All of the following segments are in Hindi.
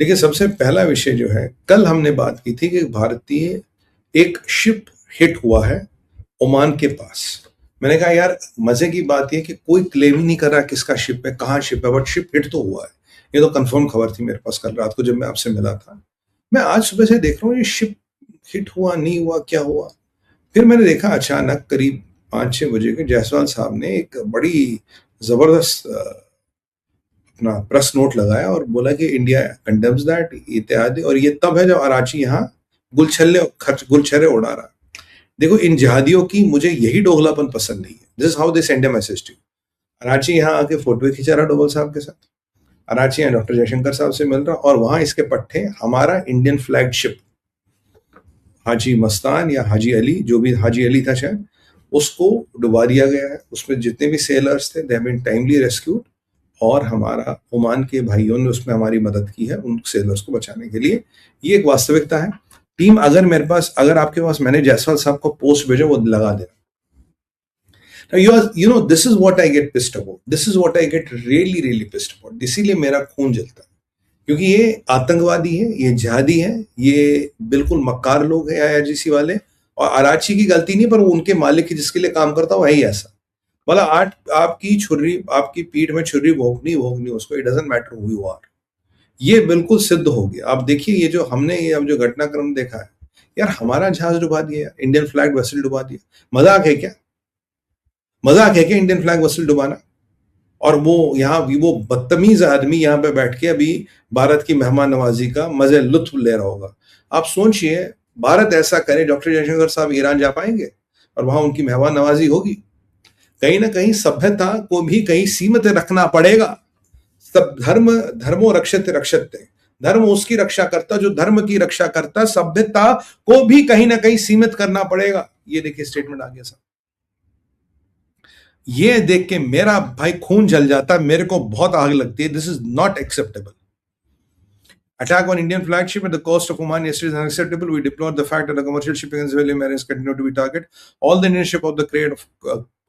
देखिए, सबसे पहला विषय जो है, कल हमने बात की थी कि भारतीय एक शिप हिट हुआ है ओमान के पास। मैंने कहा यार मजे की बात यह कि कोई क्लेम ही नहीं कर रहा किसका शिप है, कहाँ शिप है, बट शिप हिट तो हुआ है। ये तो कंफर्म खबर थी मेरे पास कल रात को जब मैं आपसे मिला था। मैं आज सुबह से देख रहा हूँ ये शिप हिट हुआ नहीं हुआ क्या हुआ। फिर मैंने देखा अचानक करीब 5-6 बजे के जायसवाल साहब ने एक बड़ी जबरदस्त अपना प्रेस नोट लगाया और बोला कि इंडिया कंडेम्स दैट इत्यादि। और ये तब है जब अराची यहाँ गुलछर्रे उड़ा रहा है। देखो, इन जिहादियों की मुझे यही डोगलापन पसंद नहीं है। This is how they send a message to. अराची यहाँ आके फोटो खिंचा रहा डोभाल साहब के साथ, अराची यहाँ डॉक्टर जयशंकर साहब से मिल रहा, और वहां इसके पट्टे हमारा इंडियन फ्लैगशिप हाजी मस्तान या हाजी अली, जो भी हाजी अली था शायद, उसको डुबा दिया गया है। उसमें जितने भी सेलर्स थे they have been timely rescued, और हमारा ओमान के भाइयों ने उसमें हमारी मदद की है उन सेलर्स को बचाने के लिए। ये एक वास्तविकता है। टीम अगर आपके पास, मैंने जायसवाल साहब को पोस्ट भेजा, वो लगा देना। This is what I get pissed about. This is what I get really, really pissed about. इसीलिए मेरा खून जलता है, क्योंकि ये आतंकवादी है, ये जिहादी है, ये बिल्कुल मक्कार लोग हैं IRGC वाले। और अराची की गलती नहीं, पर वो उनके मालिक की जिसके लिए काम करता है वही ऐसा बोला। आपकी छुरी, आपकी पीठ में छुरी भोंकनी उसको, it doesn't matter who you are. ये बिल्कुल सिद्ध हो गया। आप देखिए, ये जो हमने ये अब जो घटनाक्रम देखा है, यार हमारा जहाज डुबा दिया, इंडियन फ्लैग वेसल डुबा दिया। मजाक है क्या? मजाक है क्या इंडियन फ्लैग वेसल डुबाना? और वो यहाँ वो बदतमीज आदमी यहाँ पे बैठ के अभी भारत की मेहमान नवाजी का मजे लुत्फ ले रहा होगा। आप सोचिए, भारत ऐसा करे, डॉक्टर जयशंकर साहब ईरान जा पाएंगे और वहां उनकी मेहमान नवाजी होगी? कहीं ना कहीं सभ्यता को भी कहीं सीमित रखना पड़ेगा। सब धर्मो रक्षते रक्षते, धर्म उसकी रक्षा करता जो धर्म की रक्षा करता। सभ्यता को भी कहीं ना कहीं सीमित करना पड़ेगा। ये देखिए स्टेटमेंट आ गया साहब। ये देख के मेरा भाई खून जल जाता है, मेरे को बहुत आग लगती है। This is not acceptable. Attack on Indian flagship at the coast of Oman yesterday is unacceptable. We deplored the fact that the commercial shipping and civilian mariners continue to be targeted. All the Indian ship of the crate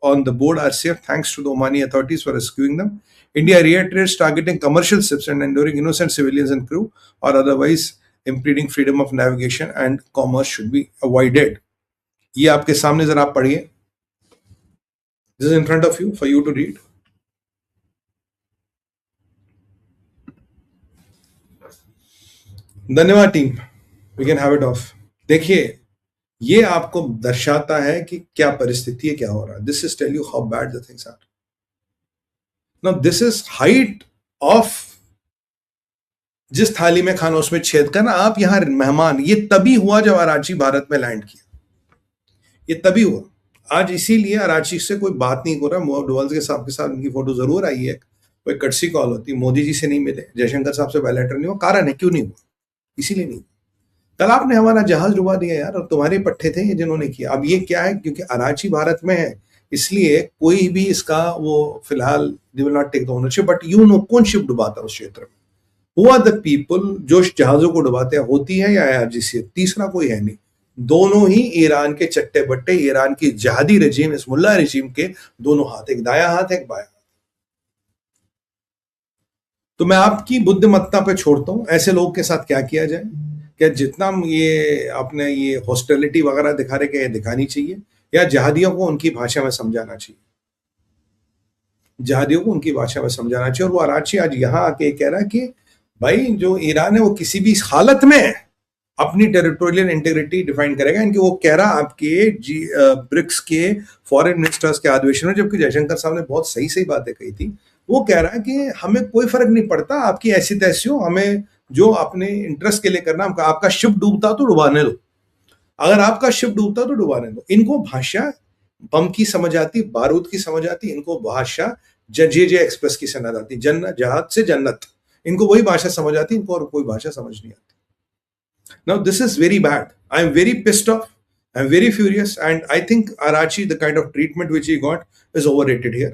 on the board are safe thanks to the Omani authorities for rescuing them. India reiterates targeting commercial ships and enduring innocent civilians and crew, or otherwise impeding freedom of navigation and commerce should be avoided. ये आपके सामने जरा आप पढ़िए. This is in front of you for you to read. धन्यवाद team, we can have it off. देखिए, ये आपको दर्शाता है कि क्या परिस्थिति है, क्या हो रहा है। This is tell you how bad the things are. Now this is height of जिस थाली में खाना उसमें छेद करना। आप यहाँ मेहमान, ये तभी हुआ जब अराची भारत में लैंड किया, ये तभी हुआ। आज इसीलिए अराची से कोई बात नहीं हो रहा। डोभाल के साथ उनकी फोटो जरूर आई है, कोई कटसी कॉल होती, मोदी जी से नहीं मिले, जयशंकर साहब से बैलेटर नहीं हुआ। कारण है क्यों नहीं हुआ, इसीलिए नहीं। कल आपने हमारा जहाज डुबा दिया यार, और तुम्हारे पट्टे थे ये जिन्होंने किया। अब ये क्या है, क्योंकि अराची भारत में है इसलिए कोई भी इसका वो फिलहाल they will not take the ownership, but you know कौन शिप डुबाता है उस क्षेत्र में, हु आर द पीपल जो जहाजों को डुबाते हैं, होती है या IRGC, तीसरा कोई है नहीं। दोनों ही ईरान के चट्टे बट्टे, ईरान की जहादी रजीम, इस मुल्ला रजीम के दोनों हाथ, एक दाया हाथ एक बाया हाथ। तो मैं आपकी बुद्धिमत्ता पे छोड़ता हूं, ऐसे लोग के साथ क्या किया जाए। क्या जितना ये आपने ये हॉस्टिलिटी वगैरह दिखा रहे, क्या ये दिखानी चाहिए, या जहादियों को उनकी भाषा में समझाना चाहिए? जहादियों को उनकी भाषा में समझाना चाहिए। और वो अराची आज यहाँ आके कह रहा है कि भाई जो ईरान है वो किसी भी हालत में अपनी टेरिटोरियल इंटीग्रिटी डिफाइन करेगा। इनकी वो कह रहा आपके ब्रिक्स के फॉरेन मिनिस्टर्स के अधिवेशन में, जबकि जयशंकर साहब ने बहुत सही सही बातें कही थी। वो कह रहा है कि हमें कोई फर्क नहीं पड़ता आपकी ऐसी तैसी हो, हमें जो अपने इंटरेस्ट के लिए करना, आपका शिप डूबता तो डुबाने दो, अगर आपका शिप डूबता तो डुबाने दो। इनको भाषा बम की समझ आती, बारूद की समझ आती, इनको भाषा जे एक्सप्रेस की समझ आती, जन्नत जहाज से जन्नत, इनको वही भाषा समझ आती, इनको और कोई भाषा समझ नहीं आती। Now this is very bad. I am very pissed off. I am very furious, and I think Arachi, the kind of treatment which he got, is overrated here.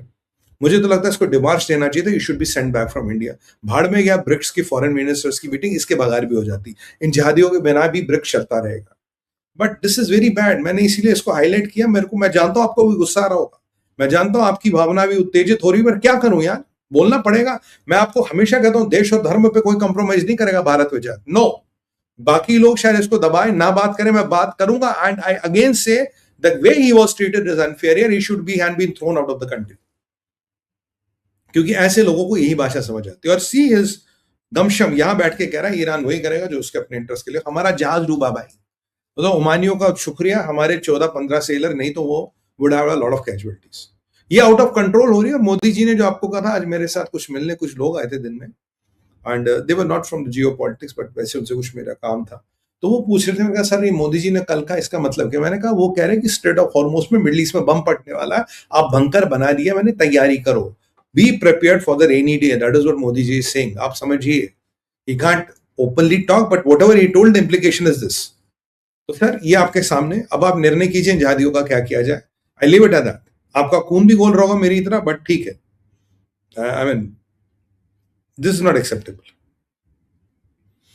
मुझे तो लगता है इसको डिमार्च देना चाहिए था। You should be send back from India. भाड़ में गया ब्रिक्स की फॉरेन मिनिस्टर्स की मीटिंग, इसके बगैर भी हो जाती, इन जिहादियों के बिना भी ब्रिक्स चलता रहेगा। But this is very bad. मैंने इसीलिए इसको हाईलाइट किया। मैं जानता हूं आपको भी गुस्सा आ रहा होगा, मैं जानता हूं आपकी भावना भी उत्तेजित हो रही है, पर क्या करूं यार, बोलना पड़ेगा। मैं आपको हमेशा कहता हूं देश और धर्म पे कोई कंप्रोमाइज नहीं करेगा भारत में जाकर, नो। बाकी लोग शायद इसको दबाएं, ना बात करें, मैं बात करूंगा। And I again say that way he was treated is unfair, he should be had been thrown out of the country, क्योंकि ऐसे लोगों को यही भाषा समझ आती है। और सी हिज गमशम, यहां बैठ के कह रहा है ईरान वही करेगा जो उसके अपने इंटरेस्ट के लिए। हमारा जहाज डूबा भाई, तो ओमानियों का शुक्रिया, हमारे 14-15 सेलर, नहीं तो वो would have a lot of casualties. ये आउट ऑफ कंट्रोल हो रही है। और मोदी जी ने जो आपको कहा था, आज मेरे साथ कुछ मिलने कुछ लोग आए थे दिन में, and they were not from the Jio politics, but वैसे उनसे कुछ मेरा काम था, तो वो पूछ रहे थे, मैं कहा सर ये मोदी जी ने कल का इसका मतलब क्या? मैंने कहा वो कह रहे हैं कि स्ट्रेट ऑफ हॉर्मुज में मिडिल ईस्ट में बम पड़ने वाला है, आप बंकर बना दिया, मैंने तैयारी करो, be prepared for the rainy day, that is what Modi ji is saying. आप समझिए, he can't openly talk, but whatever he told the implication is this. तो सर ये आपके सामने, अब आप निर्णय कीजिए इन जहादियों का क्या किया जाए। I leave it at that. आपका खून भी गोल रहा होगा मेरी तरह, बट ठीक है, I mean this is not acceptable.